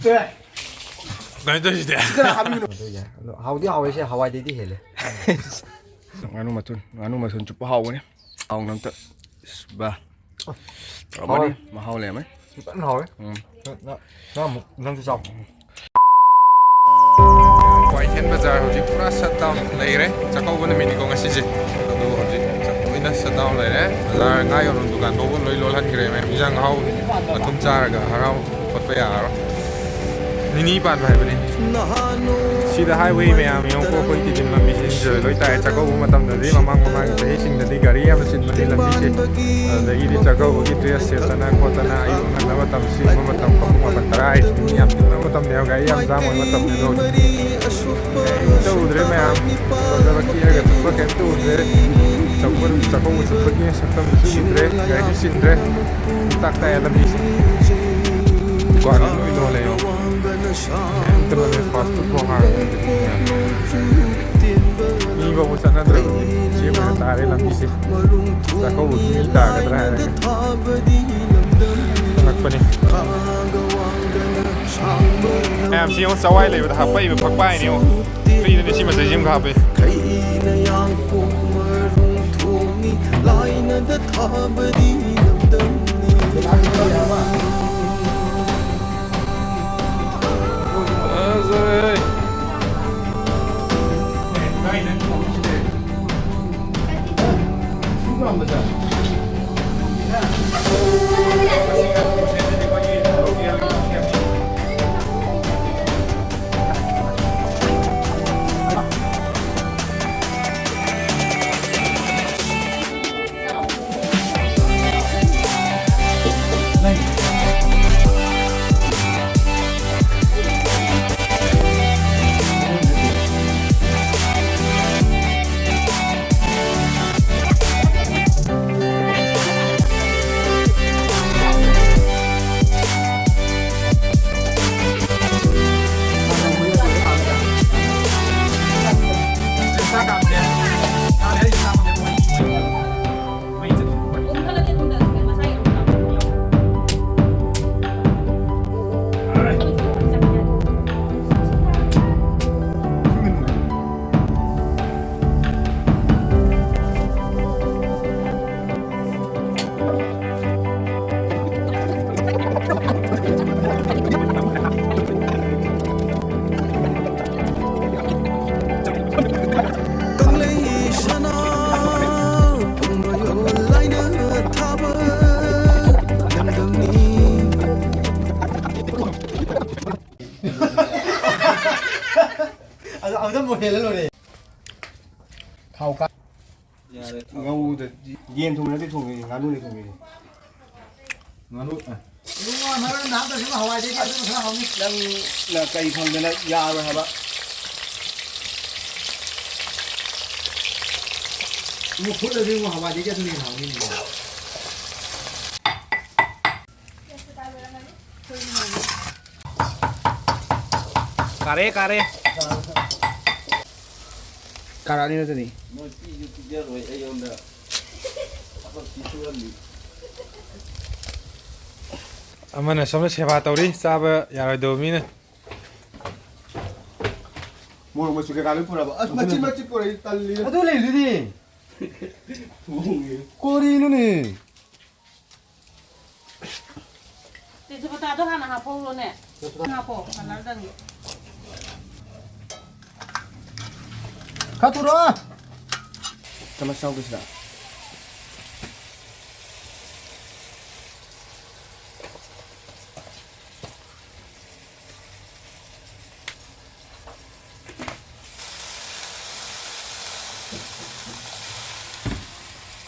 돼. 나이 뜻이대. 그래 하비는. 하우디 하우에서 하와이디 해래. anu matun chupa hau ne. Hau nam ta. Ba. Rồi đi, mà hau lẹ mấy. Vẫn hỏi. Nó sao? Quay thiên bây giờ hầu pura shutdown lấy đấy. Chắc có vấn đề mình có cái gì. Đồ hầu chắc mình đã shutdown lấy đấy. Giờ ngay ở trong dukan đâu lôi lôi hẳn cái này. Misang hau matum char ga harau phật phải à rồi. Nini pan phải bên sida highway me am yong ko koi ti din lambi sin je loi tai cha ko ma tam da di mamang mamang te sing da di gari am sin ma di lambi se da gi di cha ko gi dress se ta na ko ta na ai ma na ma tam si ma tam ko ma ban trai ni am ti ma tam ne ga am za ma tam ne do to udre me am da ba ki ga to ke to udre cha ko mu chu ni sa tam su udre ga di sin dre tak ta lambi ko an loi do le yo Terus fast food mahal. Ini bawa sana terus. Siapa yang tarik lagi sih? Tak kau minta ke terakhir. Apa ni? Em sih orang sawai lagi berapa ibu pakai ni oh. Free ni sih masih jam kape. Ông một hết rồi đấy. Thau cắt. Ngâu được diêm thùng nó cái thùng này ngán luôn này thùng này. Ngán luôn à. Đúng rồi, nó nắm được cái hòi đấy, nó không đang là cây không nên là già rồi hả bạn? Một phút là đi mà hòi đấy cho tôi nhìn hòi nhìn. Cà rê. Cara ni tu ni. Amana sampai siapa tahu ni, siapa yang ada domi ni. Mulu masuk ke kali pun apa? Macam pun tali. Aduh le ni. Kori ni. Di sebelah tu kan apa lu ni? Apa? Kanan dan. Kau turun. Sama sao ke sudah?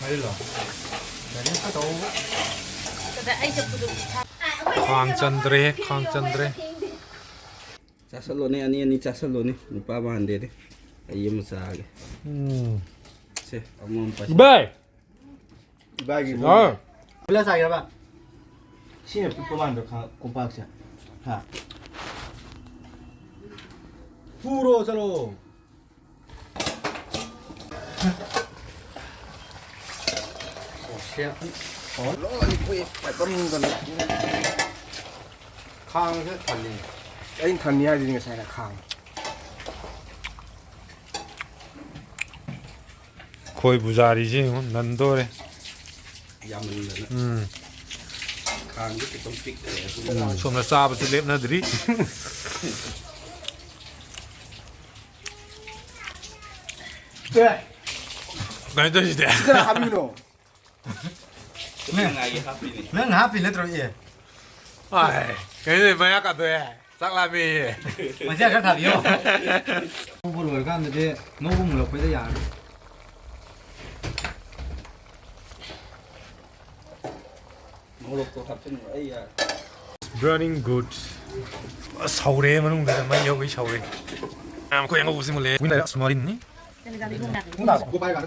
Mari lah. Jadi apa tahu? Kada ai sebut. Khang Chandre. Casalo ni ani casalo ni. Lupa bahan dia deh. Ayo masalah. Se, amom pas. Bagi. Oh. Bila saya apa? Sini pemandang kompak saya. Ha. Puro selo. Siap. Oh, lo ni kuih, tak pun kan. Khang se thali. anh thần nha thì người xài là khang คอยบูจารีจริงนั่นตัวเลย ยำมันเลยนะคางก็ต้องปิกเลย ชมละซาบตุเล็บนะดรี 对 ไงตัวสิเด 这个还没有 เป็นยังไงครับพี่นี่ 那还比那多耶 ไอ้ไงตัวไม่อยากกัดตัวสักลามี 我现在看他比我我不罗干的这我不没回到家 โมโลโกครับเป็นไอ้ burning good เสาเร่มันต้องเดินไม่ยกไอ้เสาเร่ก็ยังกูสิมันเลยวิ่งได้สมอลินนี่ không打过百个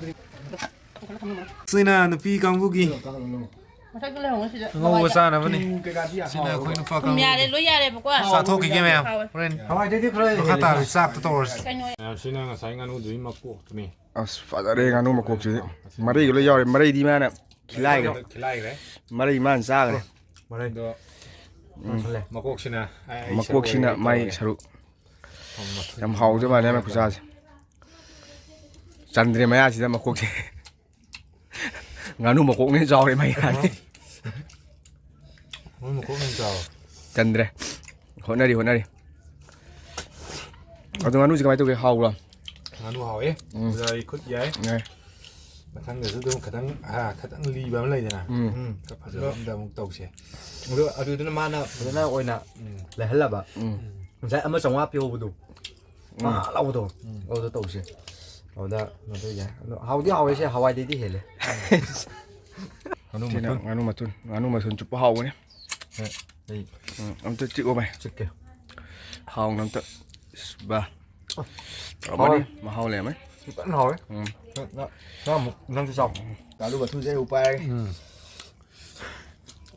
สินะนุปีกังบุกี้ มาใช้ก็เลยของมันสิ งงซานะวันนี้ 给他地下 สินะคุยนุฟ้ากั คุ ง ณยาเลยรู้ยาเลยบอกว่า ซาโทกิเกมยังเรน 好吧这就可以 ข้าตาลิซากตัว กันย้อย สินะก็ใช้งานอุดมมากูตัวนี้ fazare nganu ma kokju mari lo yaw mari di mana kilai ga ขี้ไล่เลย mari man sa ga มาเลยตัวมาโกกสินะ ma kok sina mai saru yam hau je ba ne ma kusa chandre ma ya si ma kok nganu ma kok ne jaw re mai ya มันมาโกกนึงเจ้า chandre hona diเอาตรงนั้นนู้นจะไปตัวเฮาล่ะ งานดูเขาเอ๊ะเลยคุดใหญ่ ไง มาทั้งเดี๋ยวดูกระทั่งกระทั่งรีแบบอะไรเนี่ยนะกับผัดแล้วเดี๋ยวมึงตกเสีย 우리가 아주 드라마나 그러나 오이나 레헬라바 이제 아마 정화 비오부도 아 라우도 어도 또시 어다 너도 야 하우디 하우시 하와이 디디 헬레 nganu ma tun chup hau ne am ta chiko mai 줄게 hau nam ta ba mà đi mà hau lẻ mấy 빨리 나와 나나 남주 잡 cả lúc mà thu dây upa đây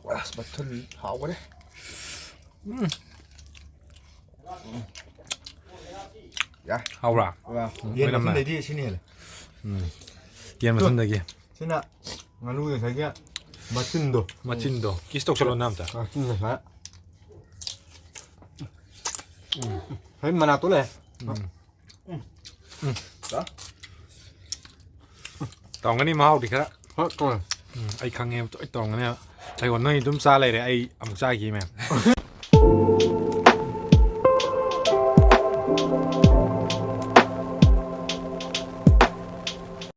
와 버튼 하오래 dạ เอาละ vào 얘 무슨 데디 신이래 เย็นมาทุ่นตะกี้ 신아 나누고 자기야 맞춘도 มาชินโดกิสตกชลน้ำจ้ะ 아 진짜 잘 얼마나 또래 ตองกันนี่มาเอาดิครับ 또 ไอ้ครั้งเงี้ยไอ้ตองกันเนี่ยไอ้วันนี้ตุ้มซาเลยเลยไอ้อ่ำซากี่แม่